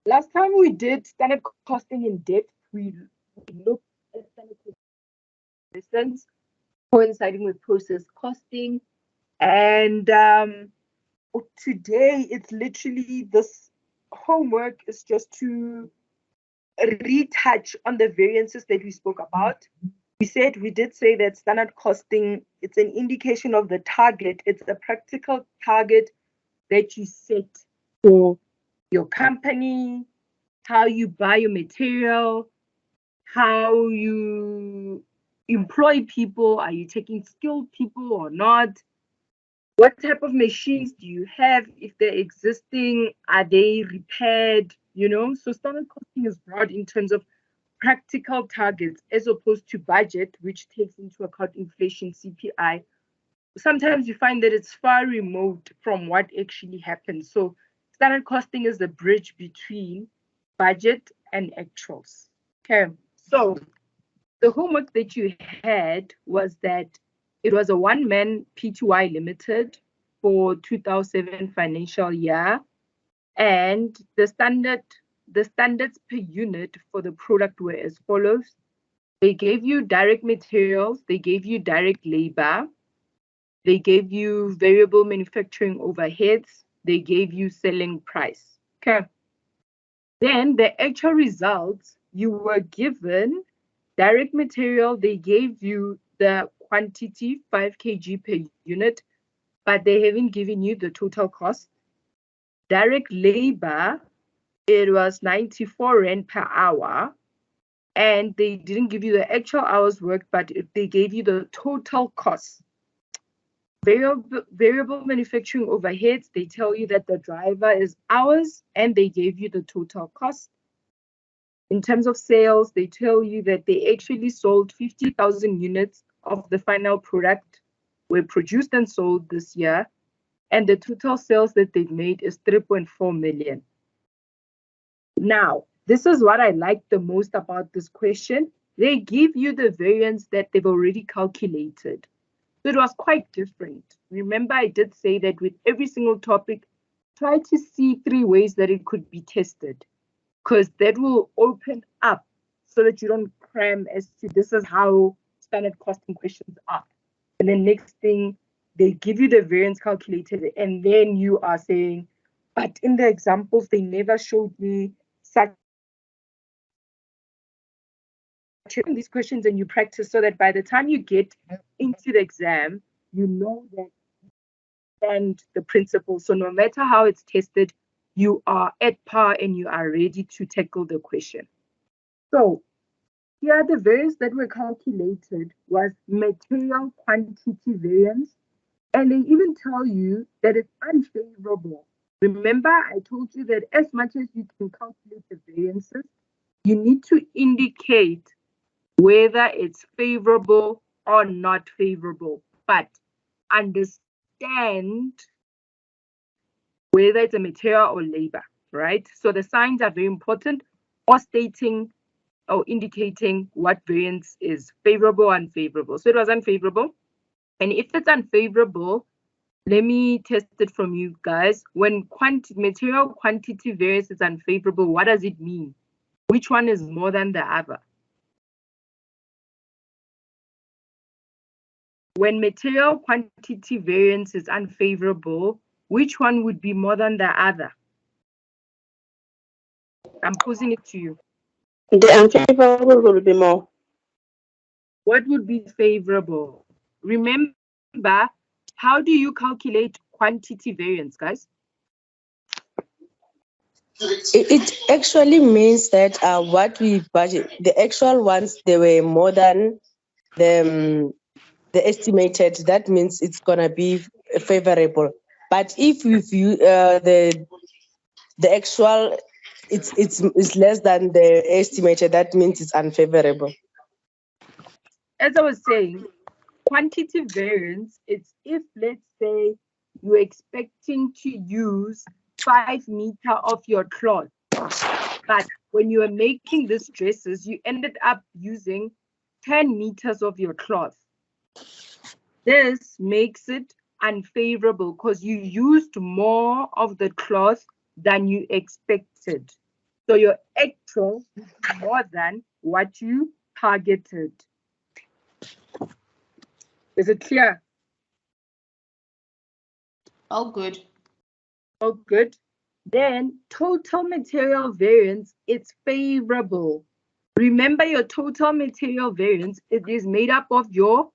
Last time we did standard costing in depth, we looked at standard costing coinciding with process costing. And today, it's literally this homework is just to retouch on the variances that we spoke about. We did say that standard costing, it's an indication of the target. It's a practical target that you set for your company, how you buy your material, how you employ people. Are you taking skilled people or not? What type of machines do you have? If they're existing, are they repaired? So standard costing is broad in terms of practical targets as opposed to budget, which takes into account inflation, CPI. Sometimes you find that it's far remote from what actually happens. So standard costing is the bridge between budget and actuals. Okay, so the homework that you had was that it was a one-man P2I limited for 2007 financial year, and the standards per unit for the product were as follows. They gave you direct materials, they gave you direct labor, they gave you variable manufacturing overheads, they gave you selling price. Okay. Then the actual results, you were given direct material, they gave you the quantity, 5 kg per unit, but they haven't given you the total cost. Direct labor, it was 94 Rand per hour, and they didn't give you the actual hours worked, but they gave you the total cost. Variable manufacturing overheads, they tell you that the driver is hours, and they gave you the total cost. In terms of sales, they tell you that they actually sold 50,000 units of the final product were produced and sold this year, and the total sales that they've made is 3.4 million. Now, this is what I like the most about this question. They give you the variance that they've already calculated. So it was quite different. Remember, I did say that with every single topic, try to see 3 ways that it could be tested, because that will open up so that you don't cram as to this is how standard costing questions are. And then next thing, they give you the variance calculated, and then you are saying, but in the examples, they never showed me such these questions, and you practice so that by the time you get into the exam, you know that and the principle. So no matter how it's tested, you are at par and you are ready to tackle the question. So here the variance that were calculated was material quantity variance, and they even tell you that it's unfavorable. Remember, I told you that as much as you can calculate the variances, you need to indicate whether it's favorable or not favorable, but understand whether it's a material or labor, right? So the signs are very important, or stating or indicating what variance is favorable or unfavorable. So it was unfavorable. And if it's unfavorable, let me test it from you guys. When material quantity variance is unfavorable, what does it mean? Which one is more than the other? When material quantity variance is unfavorable, which one would be more than the other? I'm posing it to you. The unfavorable will be more. What would be favorable? Remember, how do you calculate quantity variance, guys? It actually means that what we budget, the actual ones, they were more than the estimated. That means it's gonna be favorable. But if we view the actual, it's less than the estimated, that means it's unfavorable. As I was saying, quantity variance, it's if, let's say, you're expecting to use 5 meters of your cloth, but when you are making these dresses, you ended up using 10 meters of your cloth. This makes it unfavorable because you used more of the cloth than you expected. So your actual is more than what you targeted. Is it clear? All good. Oh, good. Then total material variance, it's favorable. Remember your total material variance, it is made up of your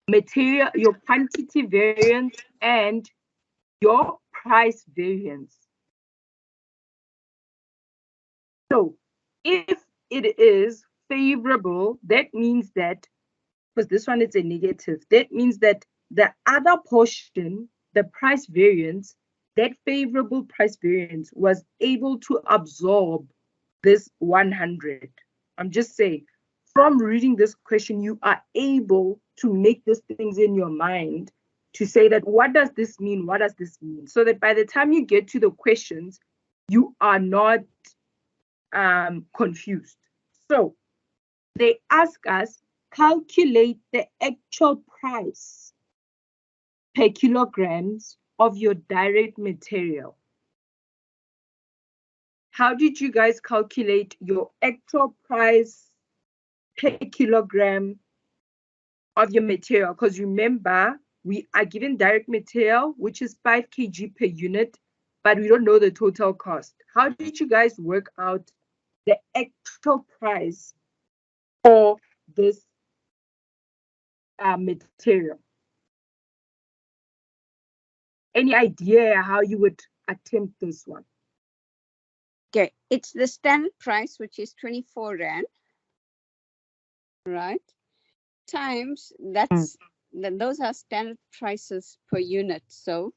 material, your quantity variance and your price variance. So if it is favorable, that means that, because this one is a negative, that means that the other portion, the price variance, that favorable price variance was able to absorb this 100. I'm just saying, from reading this question, you are able to make these things in your mind to say that, what does this mean? What does this mean? So that by the time you get to the questions, you are not confused. So they ask us, calculate the actual price per kilograms of your direct material. How did you guys calculate your actual price per kilogram of your material? Because remember, we are given direct material, which is 5 kg per unit, but we don't know the total cost. How did you guys work out the actual price for this material? Any idea how you would attempt this one? Okay, it's the standard price, which is 24 Rand, right? Times, those are standard prices per unit. So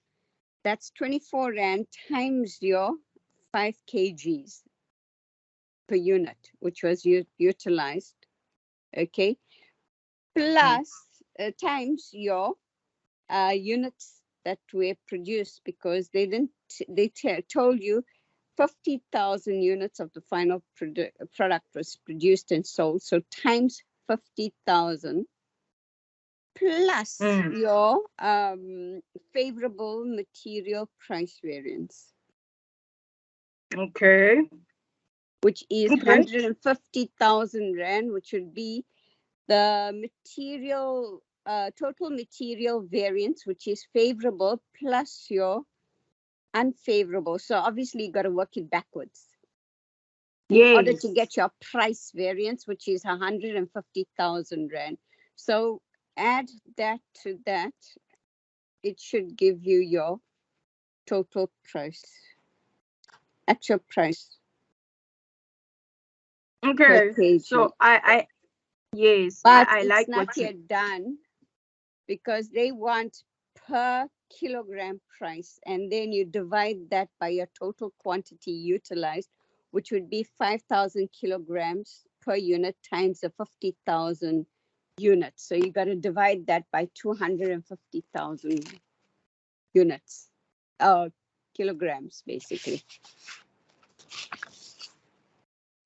that's 24 Rand times your 5 kgs per unit, which was utilized, okay? Plus times your units that were produced, because they told you 50,000 units of the final product was produced and sold. So times 50,000 plus your favorable material price variance. Okay. Which is 150,000 Rand, which would be the material, total material variance, which is favorable, plus your unfavorable. So obviously you got to work it backwards. In order to get your price variance, which is 150,000 Rand. So add that to that, it should give you your total price, actual price. Okay, so yes, but I like what it's not yet done, because they want per kilogram price, and then you divide that by your total quantity utilized, which would be 5,000 kilograms per unit times the 50,000 units. So you got to divide that by 250,000 units, kilograms, basically.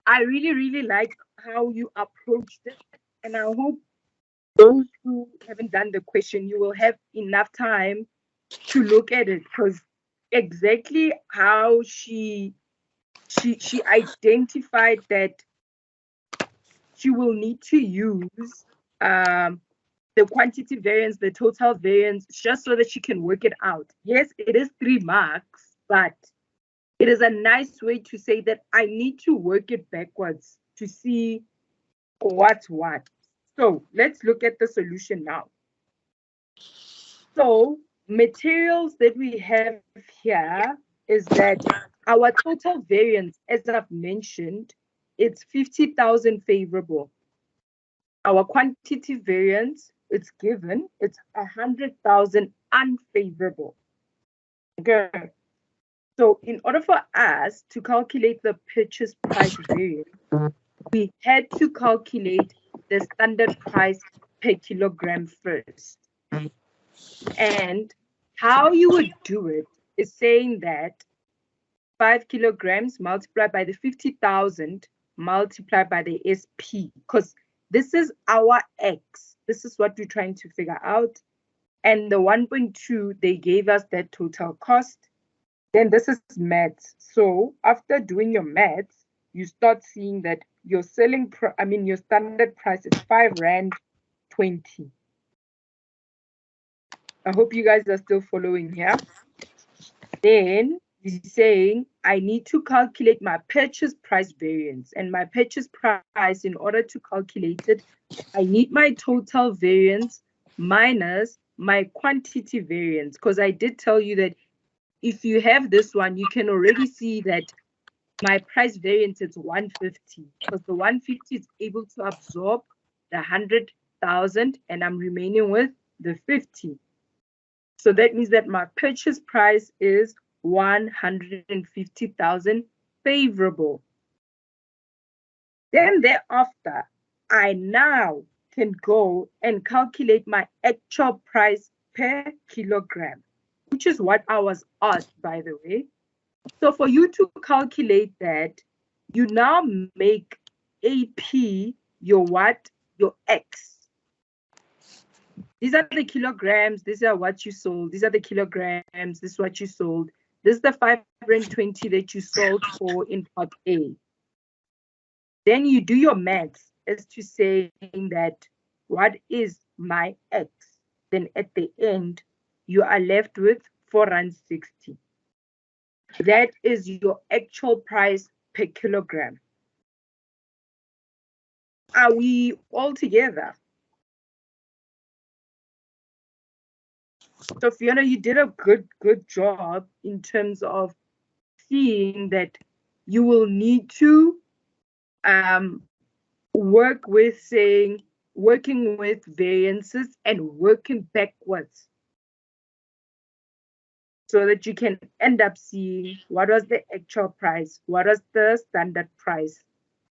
I really like how you approached it, and I hope those who haven't done the question, you will have enough time to look at it, because exactly how she identified that she will need to use the quantity variance, the total variance, just so that she can work it out. Yes, it is 3 marks, but it is a nice way to say that I need to work it backwards to see what's what. So let's look at the solution now. So materials that we have here is that our total variance, as I've mentioned, it's 50,000 favorable. Our quantity variance, it's given, it's 100,000 unfavorable. Okay. So in order for us to calculate the purchase price variance, we had to calculate the standard price per kilogram first. And how you would do it is saying that 5 kilograms multiplied by the 50,000 multiplied by the SP, because this is our X. This is what we're trying to figure out. And the 1.2, they gave us that total cost. Then this is maths. So after doing your maths, you start seeing that your your standard price is R5.20. I hope you guys are still following here. Then you're saying I need to calculate my purchase price variance, and my purchase price, in order to calculate it, I need my total variance minus my quantity variance, because I did tell you that if you have this one, you can already see that my price variance is 150, because the 150 is able to absorb the 100,000 and I'm remaining with the 50. So that means that my purchase price is 150,000 favorable. Then thereafter, I now can go and calculate my actual price per kilogram, which is what I was asked, by the way. So for you to calculate that, you now make AP your what? Your X. These are the kilograms, these are what you sold, these are the kilograms, this is what you sold. This is the R5.20 that you sold for in part A. Then you do your maths as to saying that what is my X? Then at the end, you are left with R4.60. That is your actual price per kilogram. Are we all together? So Fiona, you did a good job in terms of seeing that you will need to work with working with variances and working backwards, so that you can end up seeing what was the actual price, what was the standard price,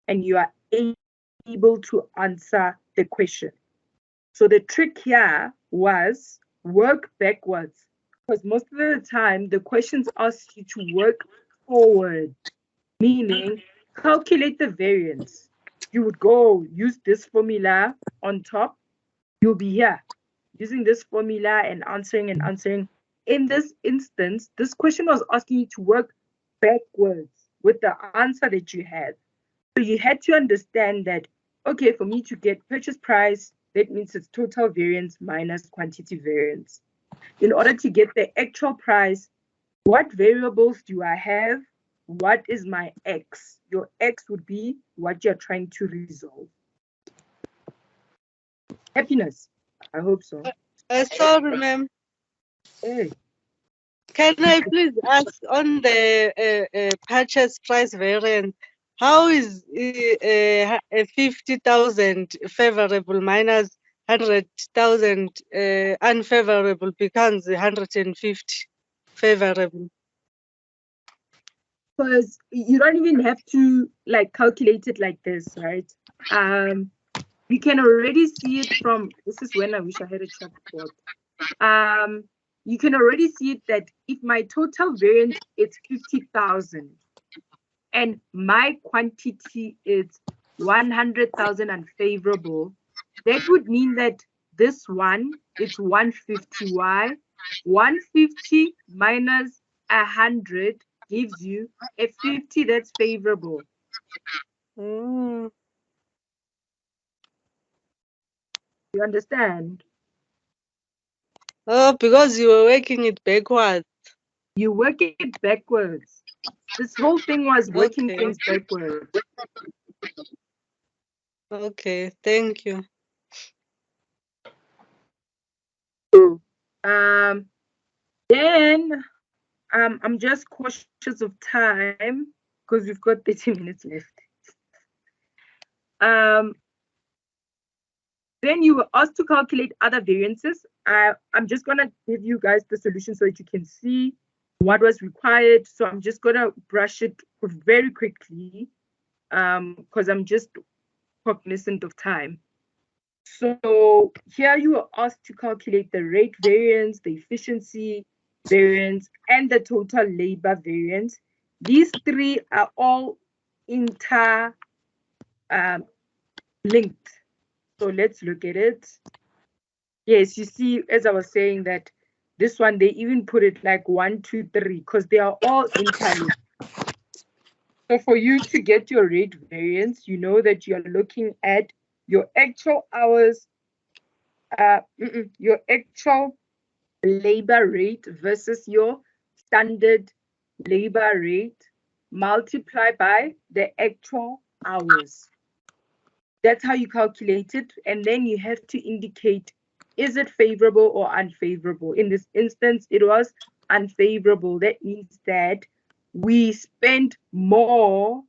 and you are able to answer the question. So the trick here was work backwards, because most of the time the questions ask you to work forward, meaning calculate the variance. You would go use this formula on top. You'll be here using this formula and answering and answering. In this instance, this question was asking you to work backwards with the answer that you had. So you had to understand that, okay, for me to get purchase price, that means it's total variance minus quantity variance. In order to get the actual price, what variables do I have? What is my X? Your X would be what you're trying to resolve. Happiness. I hope so. Sorry, ma'am. Hey. Can I please ask on the purchase price variance, how is 50,000 favorable minus 100,000 unfavorable becomes 150 favorable? Because you don't even have to calculate it like this, right? You can already see it from, this is when I wish I had a chatbot. You can already see it that if my total variance is 50,000 and my quantity is 100,000 unfavorable, that would mean that this one is 150. Why? 150 minus 100 gives you a 50 that's favorable. Mm. You understand? Oh, because you were working it backwards. You work it backwards. This whole thing was working things backwards. Okay, thank you. So, then I'm just cautious of time because we've got 30 minutes left. Then you were asked to calculate other variances. I'm just gonna give you guys the solution so that you can see what was required. So I'm just gonna brush it very quickly because I'm just cognizant of time. So here you are asked to calculate the rate variance, the efficiency variance, and the total labor variance. These three are all interlinked. So let's look at it. Yes, you see, as I was saying, that this one, they even put it like 1, 2, 3, because they are all interlinked. So for you to get your rate variance, you know that you're looking at your actual hours, your actual labor rate versus your standard labor rate multiplied by the actual hours. That's how you calculate it. And then you have to indicate, is it favorable or unfavorable? In this instance, it was unfavorable. That means that we spent more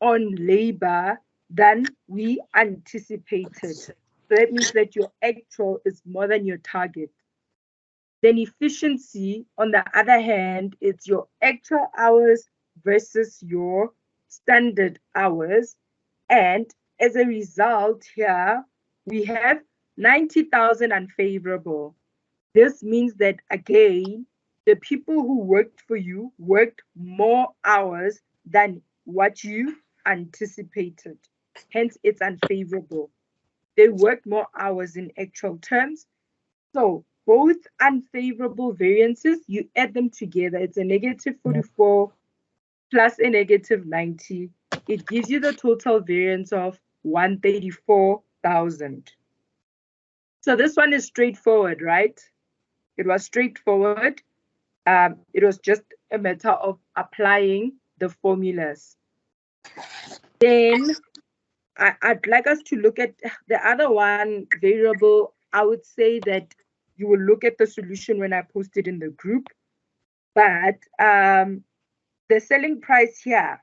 on labor than we anticipated. So that means that your actual is more than your target. Then efficiency, on the other hand, it's your actual hours versus your standard hours. And as a result here, we have 90,000 unfavorable. This means that, again, the people who worked for you worked more hours than what you anticipated. Hence, it's unfavorable. They worked more hours in actual terms. So both unfavorable variances, you add them together. It's a negative 44 plus a negative 90. It gives you the total variance of 134,000. So this one is straightforward, right? It was straightforward. It was just a matter of applying the formulas. Then I'd like us to look at the other one variable. I would say that you will look at the solution when I post it in the group. But the selling price here,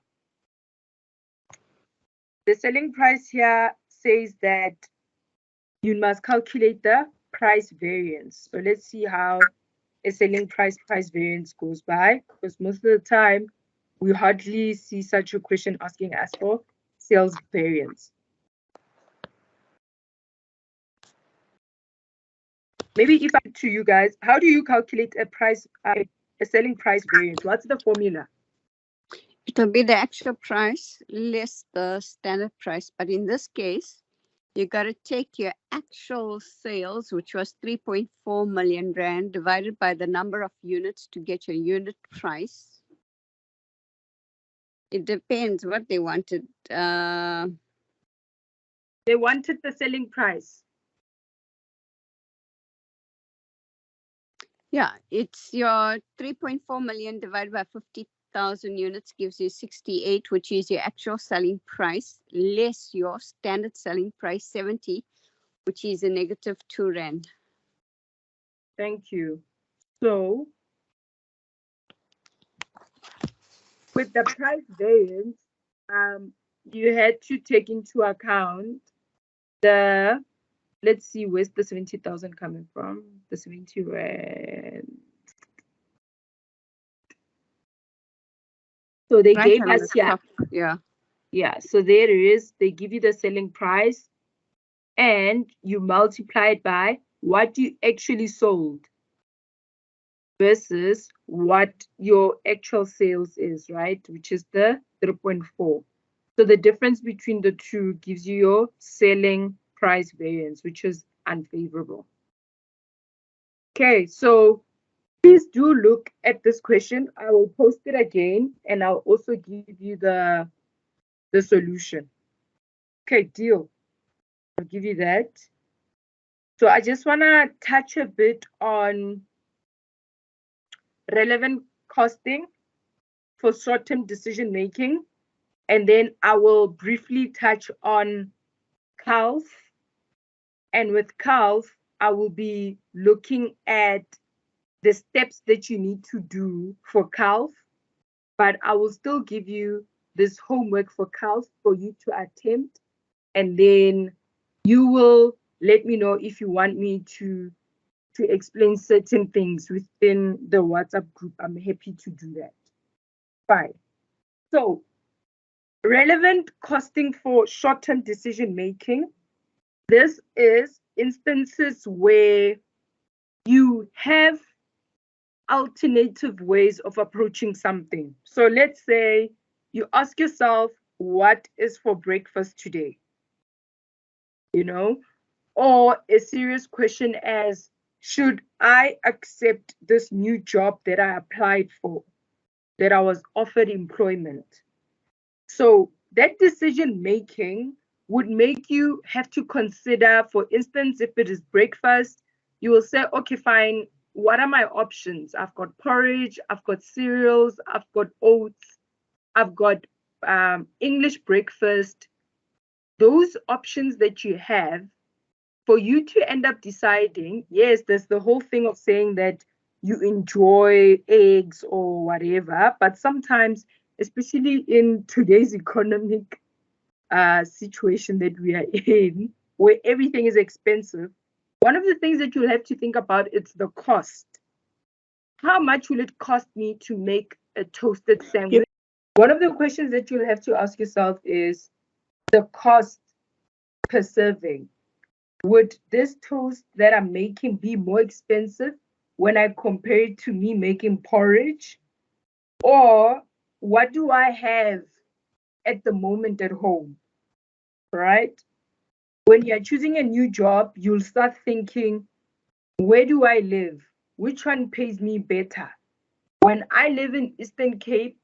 says that you must calculate the price variance. So let's see how a selling price variance goes by, because most of the time we hardly see such a question asking us for sales variance. Maybe if I to you guys, how do you calculate a selling price variance? What's the formula? It will be the actual price less the standard price. But in this case, you got to take your actual sales, which was 3.4 million rand, divided by the number of units to get your unit price. It depends what they wanted. They wanted the selling price. Yeah, it's your 3.4 million divided by 50,000 units gives you 68, which is your actual selling price, less your standard selling price, 70, which is a negative 2 rand. Thank you. So with the price variance, you had to take into account the, let's see, where's the 70,000 coming from? The 70 rand. So they Right gave on us the here. top, yeah. Yeah, so there it is. They give you the selling price and you multiply it by what you actually sold versus what your actual sales is, right? Which is the 3.4. So the difference between the two gives you your selling price variance, which is unfavorable. Okay, so please do look at this question. I will post it again and I'll also give you the solution. Okay, deal. I'll give you that. So I just want to touch a bit on relevant costing for short-term decision making. And then I will briefly touch on CALF. And with CALF, I will be looking at the steps that you need to do for CALF. But I will still give you this homework for CALF for you to attempt. And then you will let me know if you want me to explain certain things within the WhatsApp group. I'm happy to do that. Fine. So relevant costing for short-term decision making. This is instances where you have alternative ways of approaching something. So let's say you ask yourself, what is for breakfast today? You know, or a serious question as, should I accept this new job that I applied for, that I was offered employment? So that decision making would make you have to consider, for instance, if it is breakfast, you will say, okay, fine, what are my options? I've got porridge, I've got cereals, I've got oats, I've got English breakfast. Those options that you have, for you to end up deciding, yes, there's the whole thing of saying that you enjoy eggs or whatever, but sometimes, especially in today's economic situation that we are in, where everything is expensive, one of the things that you'll have to think about is the cost. How much will it cost me to make a toasted sandwich? One of the questions that you'll have to ask yourself is the cost per serving. Would this toast that I'm making be more expensive when I compare it to me making porridge? Or what do I have at the moment at home, right? When you're choosing a new job, you'll start thinking, where do I live? Which one pays me better? When I live in Eastern Cape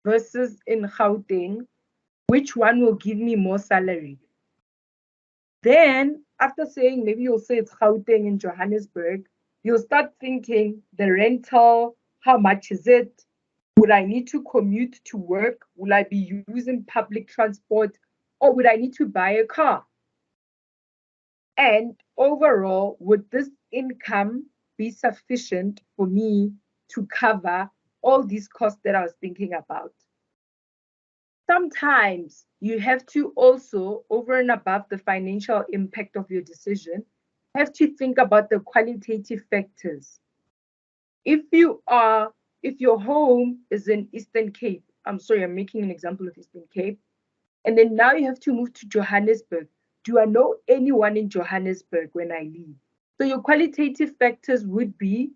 versus in Gauteng, which one will give me more salary? Then, after saying, maybe you'll say it's Gauteng in Johannesburg, you'll start thinking the rental, how much is it? Would I need to commute to work? Will I be using public transport? Or would I need to buy a car? And overall, would this income be sufficient for me to cover all these costs that I was thinking about? Sometimes you have to also, over and above the financial impact of your decision, have to think about the qualitative factors. If your home is in Eastern Cape, I'm sorry, I'm making an example of Eastern Cape, and then now you have to move to Johannesburg. Do I know anyone in Johannesburg when I leave? So your qualitative factors would be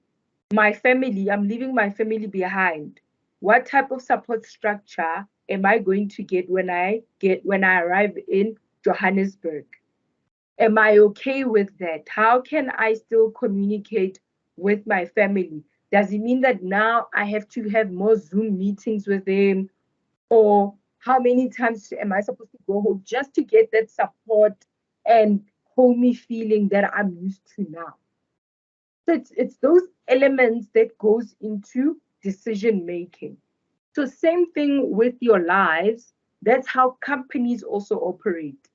my family. I'm leaving my family behind. What type of support structure am I going to get when I arrive in Johannesburg? Am I okay with that? How can I still communicate with my family? Does it mean that now I have to have more Zoom meetings with them? Or how many times am I supposed to go home just to get that support and homey feeling that I'm used to now? So it's those elements that goes into decision making. So same thing with your lives. That's how companies also operate.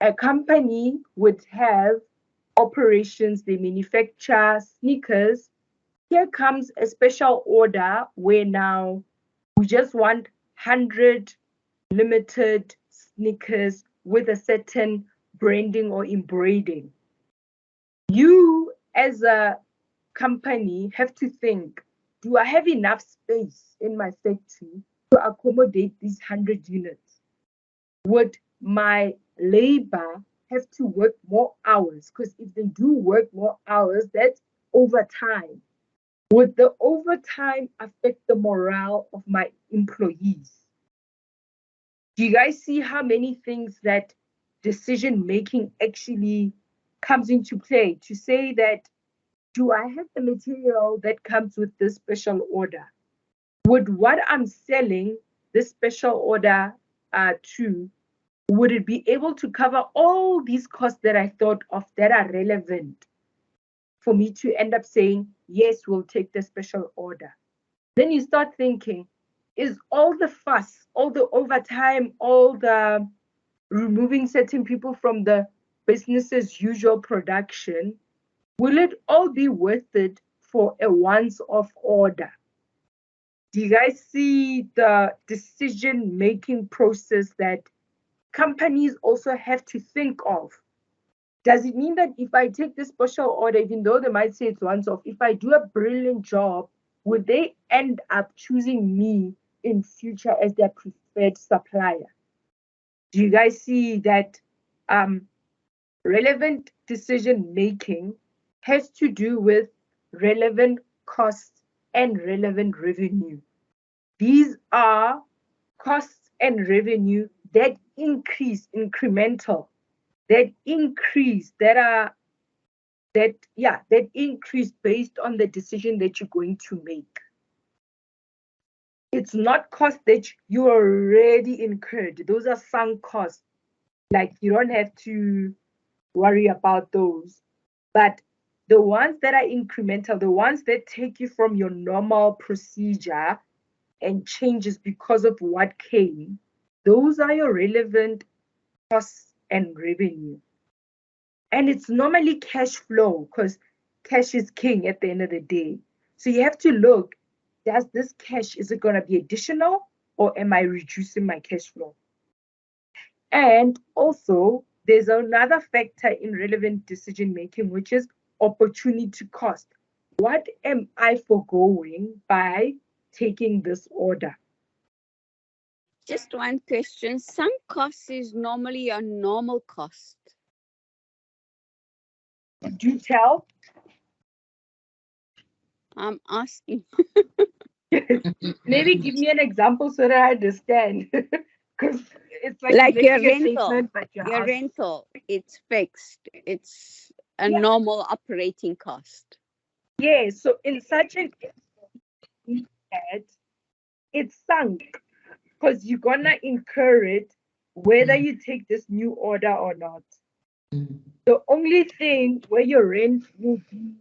A company would have operations, they manufacture sneakers. Here comes a special order where now we just want 100 limited sneakers with a certain branding or embroidering. You, as a company, have to think, do I have enough space in my factory to accommodate these 100 units? Would my labor have to work more hours? Because if they do work more hours, that's overtime. Would the overtime affect the morale of my employees? Do you guys see how many things that decision making actually comes into play to say that, do I have the material that comes with this special order? Would what I'm selling this special order to, would it be able to cover all these costs that I thought of that are relevant for me to end up saying, yes, we'll take the special order? Then you start thinking, is all the fuss, all the overtime, all the removing certain people from the business's usual production, will it all be worth it for a once-off order? Do you guys see the decision-making process that companies also have to think of? Does it mean that if I take this special order, even though they might say it's once off, if I do a brilliant job, would they end up choosing me in future as their preferred supplier? Do you guys see that relevant decision making has to do with relevant costs and relevant revenue? These are costs and revenue that increase incremental, that increase that increase based on the decision that you're going to make. It's not costs that you already incurred. Those are sunk costs. Like you don't have to worry about those. But the ones that are incremental, the ones that take you from your normal procedure and changes because of what came, those are your relevant costs and revenue. And it's normally cash flow because cash is king at the end of the day. So you have to look, does this cash, is it going to be additional or am I reducing my cash flow? And also, there's another factor in relevant decision making, which is opportunity cost. What am I foregoing by taking this order? Just one question. Some costs is normally a normal cost. Do tell. I'm asking. Maybe give me an example so that I understand. Because it's like Like your making a rental. statement, but you're Your asking. rental, it's fixed. It's a Yeah. normal operating cost. Yeah, so in such an instance, it's sunk because you're gonna incur it whether you take this new order or not. The only thing where your rent will be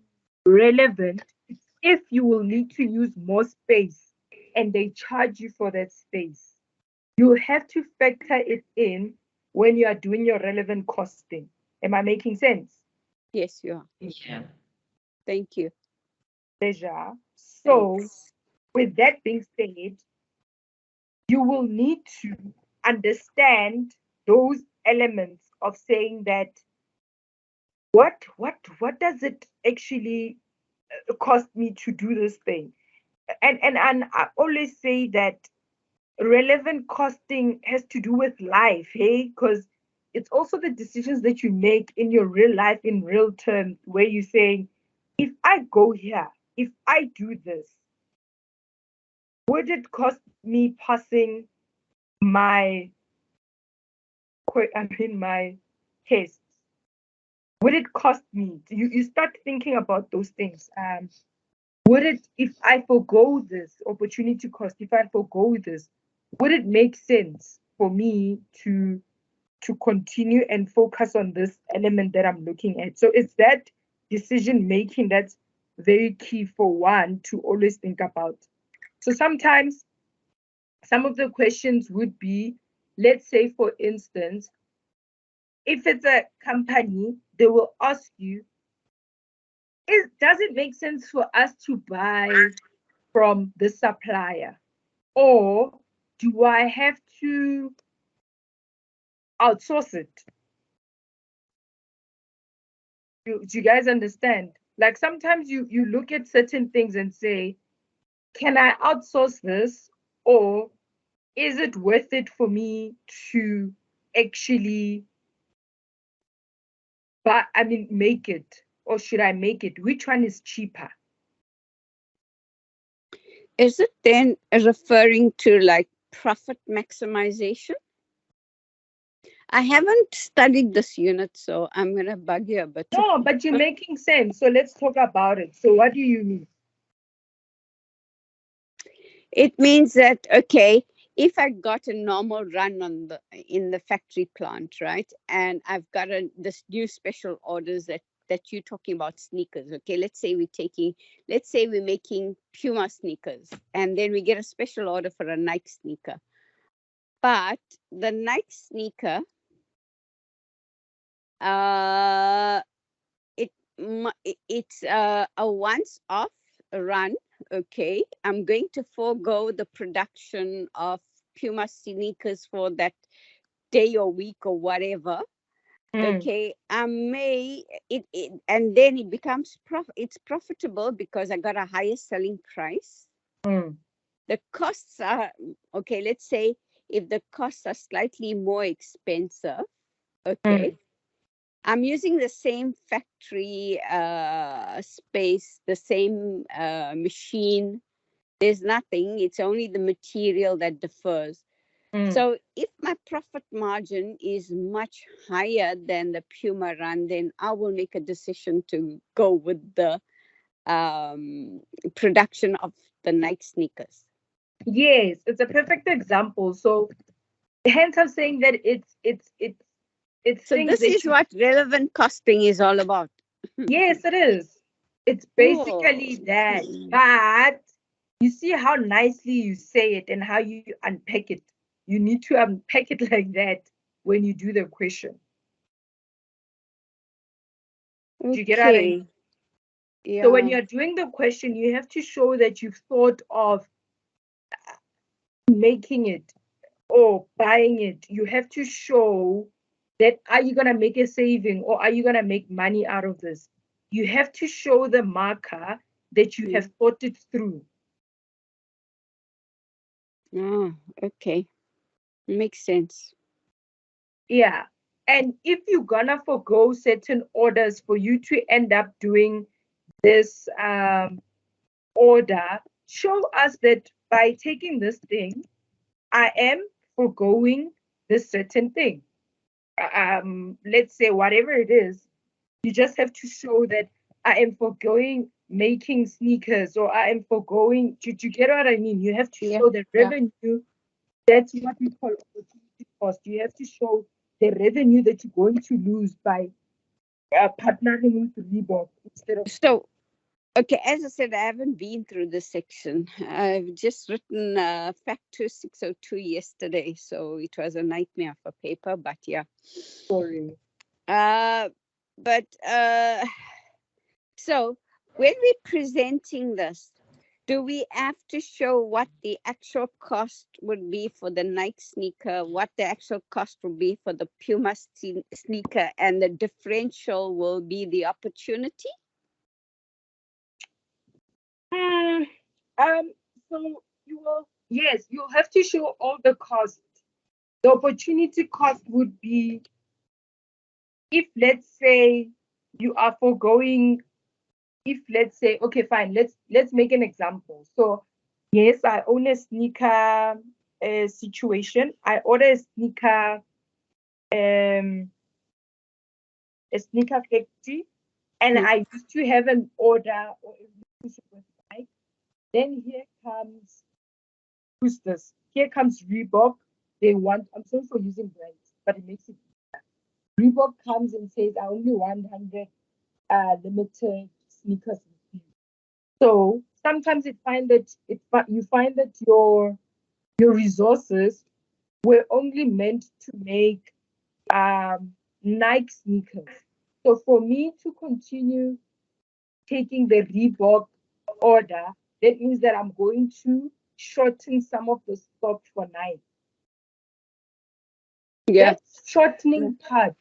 relevant is if you will need to use more space and they charge you for that space. You have to factor it in when you are doing your relevant costing. Am I making sense? Yes, you are. Yeah. Thank you. Pleasure. So, Thanks. with that being said, you will need to understand those elements of saying that what does it actually cost me to do this thing? And I always say that relevant costing has to do with life, hey, because it's also the decisions that you make in your real life in real terms where you're saying, if I go here, if I do this, would it cost me passing my my test? Would it cost me? You start thinking about those things. Would it, if I forego this opportunity cost, if I forego this, would it make sense for me to continue and focus on this element that I'm looking at? So it's that decision making that's very key for one to always think about. So sometimes some of the questions would be, let's say for instance, if it's a company, they will ask you, does it make sense for us to buy from the supplier? Or do I have to outsource it? Do you guys understand? Like sometimes you look at certain things and say, can I outsource this? Or is it worth it for me to actually make it? Or should I make it? Which one is cheaper? Is it then referring to like profit maximization? I haven't studied this unit, so I'm going to bug you a bit. No, but you're making sense. So let's talk about it. So what do you mean? It means that, okay, if I got a normal run in the factory plant, right, and I've got this new special orders that you're talking about sneakers, okay, let's say we're making Puma sneakers, and then we get a special order for a Nike sneaker. But the Nike sneaker, it's a once-off run. Okay, I'm going to forego the production of Puma sneakers for that day or week or whatever. Okay, I may and then it becomes it's profitable because I got a higher selling price. The costs are okay. Let's say if the costs are slightly more expensive, okay. I'm using the same factory space, the same machine. There's nothing. It's only the material that differs. So if my profit margin is much higher than the Puma run, then I will make a decision to go with the production of the Nike sneakers. Yes, it's a perfect example. So hence I'm saying that it's So things this that is what relevant costing is all about. yes, it is. It's basically Cool. that. But you see how nicely you say it and how you unpack it. You need to unpack it like that when you do the question. Do you get what I mean? Okay. Yeah. So when you're doing the question, you have to show that you've thought of making it or buying it. You have to show that are you gonna make a saving or are you gonna make money out of this? You have to show the marker that you have thought it through. Oh, okay. Makes sense. Yeah. And if you're gonna forego certain orders for you to end up doing this order, show us that by taking this thing, I am foregoing this certain thing. Let's say whatever it is, you just have to show that I am foregoing making sneakers or I am foregoing. Do you get what I mean? You have to Yeah. show the Yeah. revenue. That's what we call opportunity cost. You have to show the revenue that you're going to lose by partnering with Reebok instead of. So, okay, as I said, I haven't been through this section. I've just written Factor 602 yesterday, so it was a nightmare for paper, but yeah. Sorry. But so when we're presenting this, do we have to show what the actual cost would be for the Nike sneaker, what the actual cost would be for the Puma sneaker, and the differential will be the opportunity? Hmm. So you will, yes, you'll have to show all the costs. The opportunity cost would be if, let's say, you are foregoing. If let's say, okay, fine, let's make an example. So yes, I own a sneaker situation. I order um, a sneaker factory, and I used to have an order or a relationship with Nike. Then here comes who's this? Here comes Reebok. They want. I'm sorry for using brands, but it makes it. Reebok comes and says, "I only want 100 limited sneakers with you." So sometimes you find that your resources were only meant to make Nike sneakers. So for me to continue taking the Reebok order, that means that I'm going to shorten some of the stock for Nike. Yeah. That shortening part,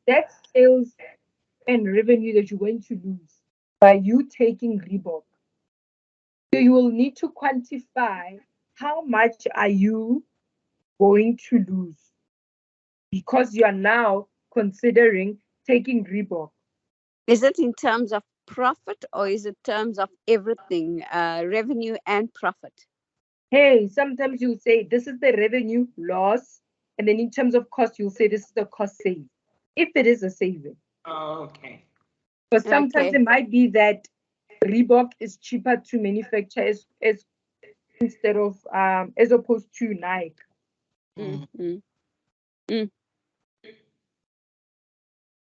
that sales and revenue that you're going to lose by you taking Reebok. So you will need to quantify how much are you going to lose because you are now considering taking Reebok. Is it in terms of profit or is it terms of everything, revenue and profit? Hey, sometimes you'll say this is the revenue loss, and then in terms of cost, you'll say this is the cost save, if it is a saving. Oh, okay. But sometimes Okay. it might be that Reebok is cheaper to manufacture as instead of as opposed to Nike.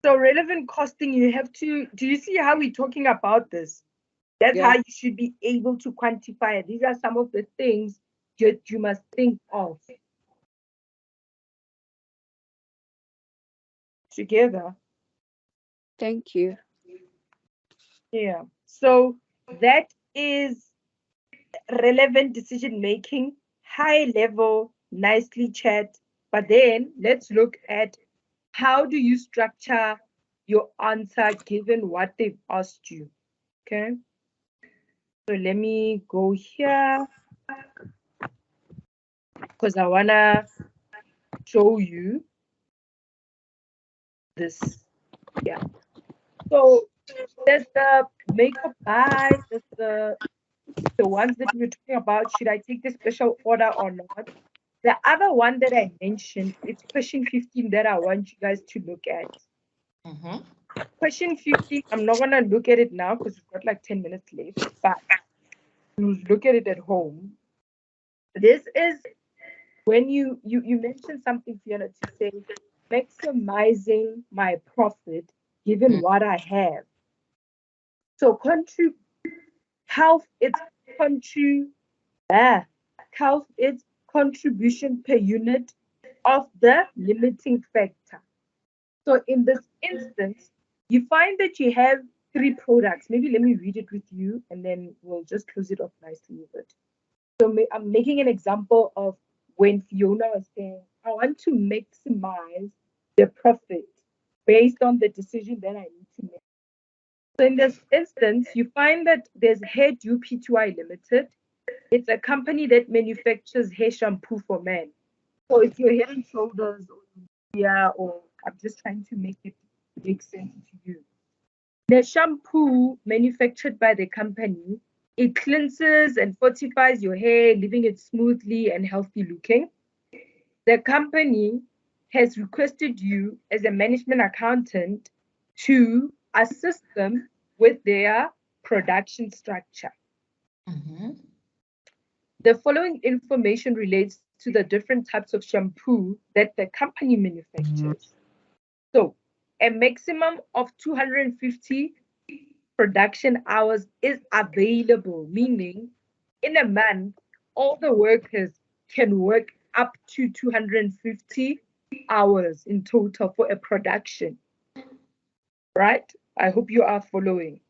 So relevant costing, you have to. Do you see how we're talking about this? That's Yeah. how you should be able to quantify it. These are some of the things that you must think of together. Thank you. Yeah. So that is relevant decision making, high level, nicely chat. But then let's look at how do you structure your answer given what they've asked you. Okay. So let me go here because I wanna show you this. Yeah. So there's the makeup buy, there's the ones that we were talking about. Should I take the special order or not? The other one that I mentioned, it's question 15 that I want you guys to look at. Question 15, I'm not gonna look at it now because we've got like 10 minutes left, but we'll look at it at home. This is when you mentioned something, Fiona, to say maximizing my profit given what I have. So health it's contribution per unit of the limiting factor. So in this instance, you find that you have 3 products. Maybe let me read it with you and then we'll just close it off nicely with it. So I'm making an example of when Fiona was saying, I want to maximize the profit based on the decision that I need to make. So in this instance, you find that there's Hair Dew Pty Limited. It's a company that manufactures hair shampoo for men. So if you're Head and Shoulders or I'm just trying to make it make sense to you. The shampoo manufactured by the company, it cleanses and fortifies your hair, leaving it smoothly and healthy looking. The company has requested you as a management accountant to assist them with their production structure. The following information relates to the different types of shampoo that the company manufactures. So, a maximum of 250 production hours is available, meaning in a month, all the workers can work up to 250 hours in total for a production, right? I hope you are following.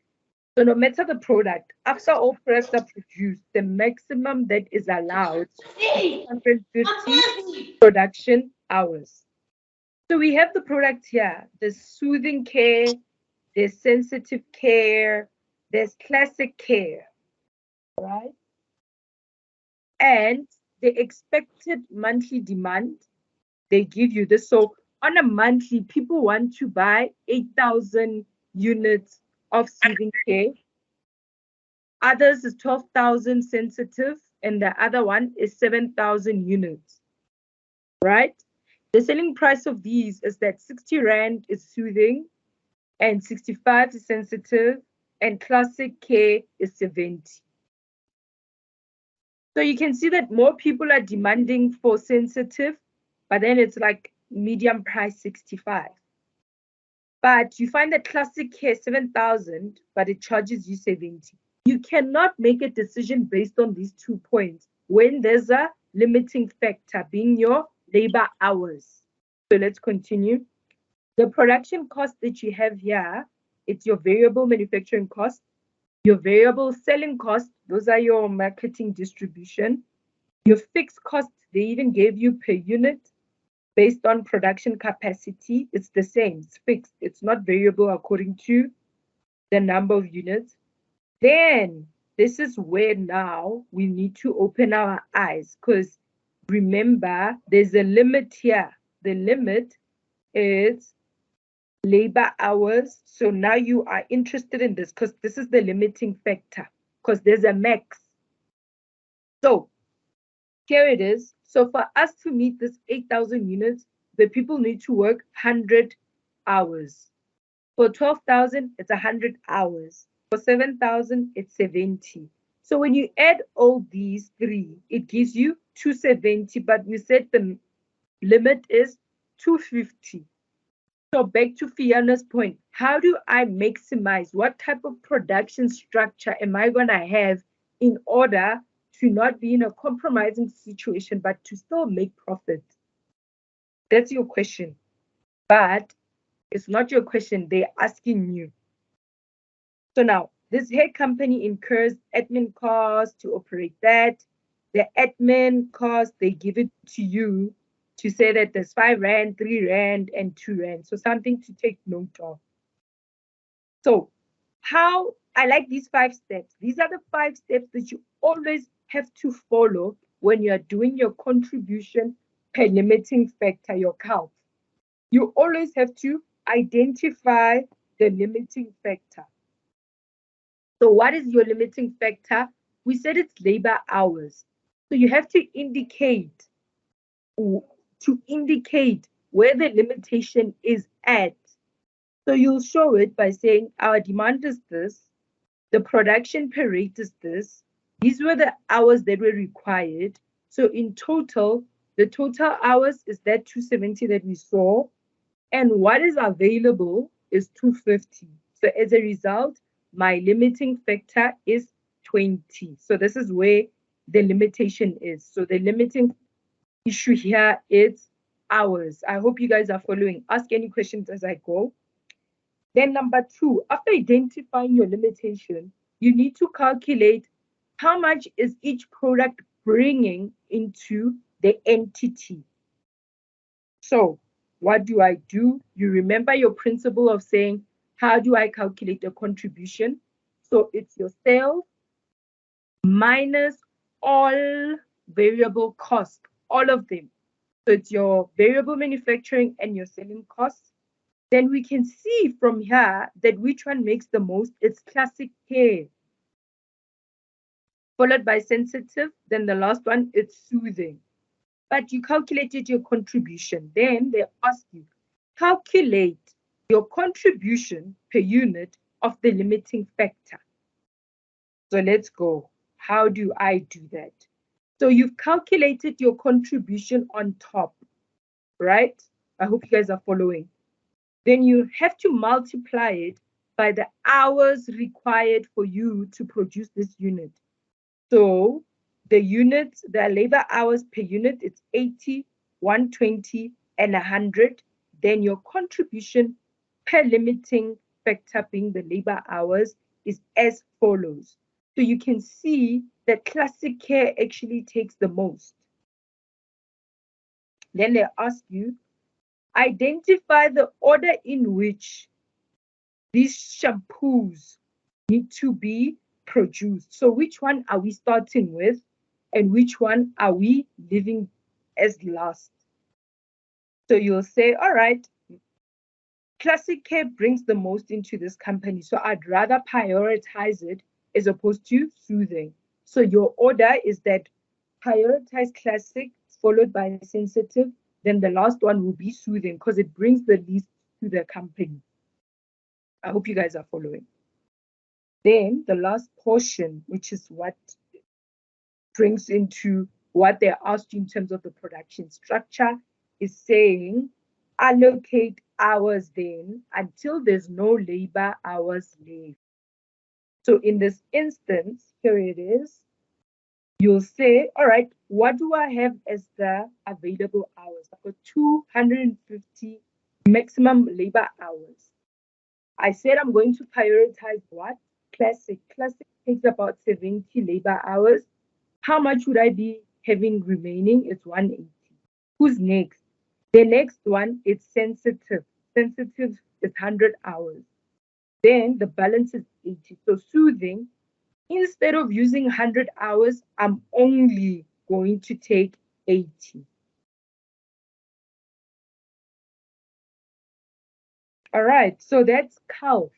So no matter the product, after all products are produced, the maximum that is allowed is 250 production hours. So we have the product here, the soothing care, there's sensitive care, there's classic care, right? And the expected monthly demand, they give you this. So on a monthly, people want to buy 8,000 units of soothing care. Others is 12,000 sensitive, and the other one is 7,000 units, right? The selling price of these is that 60 Rand is soothing, and 65 is sensitive, and classic care is 70. So you can see that more people are demanding for sensitive, but then it's like medium price 65. But you find that classic care 7,000, but it charges you 70. You cannot make a decision based on these 2 points when there's a limiting factor being your labor hours. So let's continue. The production cost that you have here, it's your variable manufacturing cost, your variable selling cost, those are your marketing distribution, your fixed cost, they even gave you per unit based on production capacity. It's the same, it's fixed, it's not variable according to the number of units. Then this is where now we need to open our eyes, because remember, there's a limit here. The limit is labor hours. So now you are interested in this because this is the limiting factor, because there's a max. So here it is. So for us to meet this 8,000 units, the people need to work 100 hours. For 12,000, it's 100 hours. For 7,000, it's 70. So when you add all these 3, it gives you 270, but we said the limit is 250. So back to Fiona's point, how do I maximize? What type of production structure am I going to have in order to not be in a compromising situation, but to still make profit? That's your question. But it's not your question, they're asking you. So now, this hair company incurs admin costs to operate that. The admin cost, they give it to you to say that there's 5 Rand, 3 Rand, and 2 Rand. So something to take note of. So how I like these 5 steps. These are the 5 steps that you always have to follow when you're doing your contribution per limiting factor, your count. You always have to identify the limiting factor. So what is your limiting factor? We said it's labor hours. So you have to indicate where the limitation is at. So you'll show it by saying our demand is this, the production per rate is this, these were the hours that were required. So in total, the total hours is that 270 that we saw, and what is available is 250. So as a result, my limiting factor is 20. So this is where the limitation is. So the limiting issue here is hours. I hope you guys are following. Ask any questions as I go. Then number 2, after identifying your limitation, you need to calculate how much is each product bringing into the entity. So what do I do? You remember your principle of saying, how do I calculate the contribution? So it's your sales minus all variable costs, all of them. So it's your variable manufacturing and your selling costs. Then we can see from here that which one makes the most. It's classic care, followed by sensitive. Then the last one, it's soothing. But you calculated your contribution. Then they ask you, calculate your contribution per unit of the limiting factor. So let's go. How do I do that? So you've calculated your contribution on top, right? I hope you guys are following. Then you have to multiply it by the hours required for you to produce this unit. So the units, the labor hours per unit, it's 80, 120, and 100. Then your contribution per limiting factor being the labor hours is as follows. So you can see that classic care actually takes the most. Then they ask you, identify the order in which these shampoos need to be produced. So which one are we starting with and which one are we leaving as last? So you'll say, all right, classic care brings the most into this company, so I'd rather prioritize it as opposed to soothing. So your order is that prioritize classic followed by sensitive, then the last one will be soothing because it brings the least to the company. I hope you guys are following. Then the last portion, which is what brings into what they asked you in terms of the production structure, is saying allocate hours then until there's no labor hours left. So in this instance, here it is. You'll say, all right, what do I have as the available hours? I've got 250 maximum labor hours. I said I'm going to prioritize what? Classic. Classic takes about 70 labor hours. How much would I be having remaining? It's 180. Who's next? The next one is sensitive. Sensitive is 100 hours. Then the balance is 80. So soothing, instead of using 100 hours, I'm only going to take 80. All right, so that's CALF.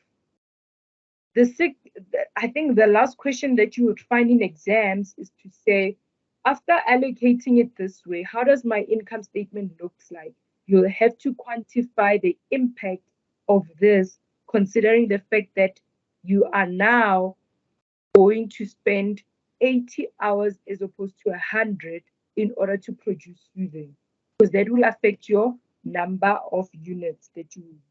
I think the last question that you would find in exams is to say, after allocating it this way, how does my income statement looks like? You'll have to quantify the impact of this, considering the fact that you are now going to spend 80 hours as opposed to 100 in order to produce soothing, because that will affect your number of units that you use.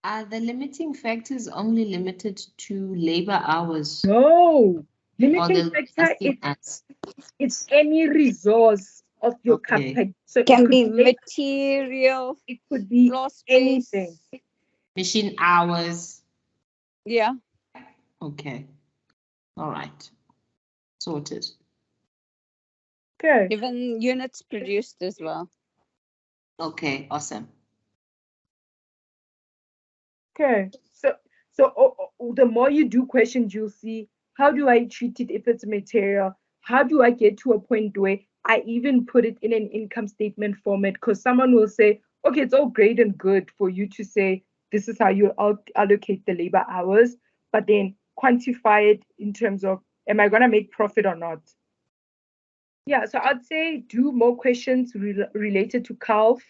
Are the limiting factors only limited to labor hours? No, limiting factor it's any resource of your company. So can be material. It could be anything. Machine hours. Yeah. Okay. All right. Sorted. Okay. Even units produced as well. Okay. Awesome. Okay. So the more you do questions, you'll see how do I treat it if it's material? How do I get to a point where I even put it in an income statement format? Because someone will say, okay, it's all great and good for you to say this is how you allocate the labor hours, but then quantify it in terms of, am I going to make profit or not? Yeah, so I'd say do more questions related to CALF.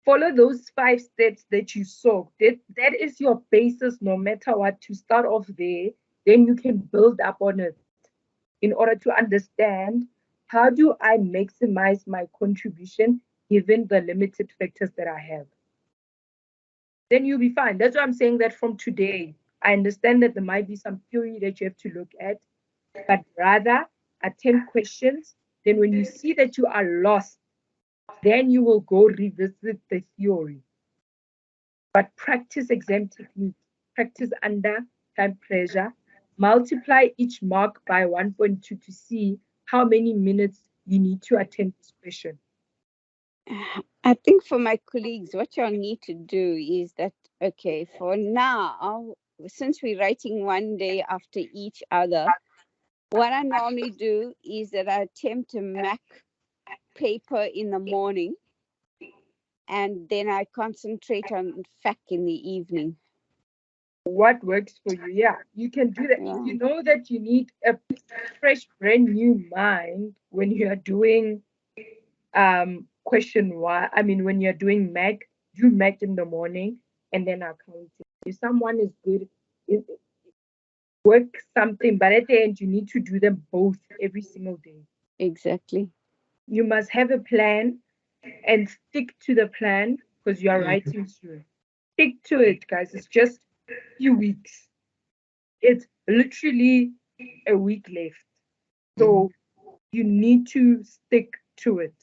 Follow those 5 steps that you saw. That is your basis, no matter what, to start off there. Then you can build up on it in order to understand how do I maximize my contribution given the limited factors that I have? Then you'll be fine. That's why I'm saying that from today, I understand that there might be some theory that you have to look at, but rather attempt questions. Then when you see that you are lost, then you will go revisit the theory. But practice exam technique, practice under time pressure, multiply each mark by 1.2 to see how many minutes you need to attempt this question. I think for my colleagues, what y'all need to do is that, okay, for now, since we're writing one day after each other, what I normally do is that I attempt a MAC paper in the morning, and then I concentrate on FAC in the evening. What works for you? Yeah, you can do that. Yeah. You know that you need a fresh, brand new mind when you are doing question one. I mean, when you're doing MAC, do MAC in the morning and then accounting. If someone is good, work something, but at the end, you need to do them both every single day. Exactly. You must have a plan and stick to the plan because you are writing soon. Stick to it, guys. It's just a few weeks. It's literally a week left. So you need to stick to it.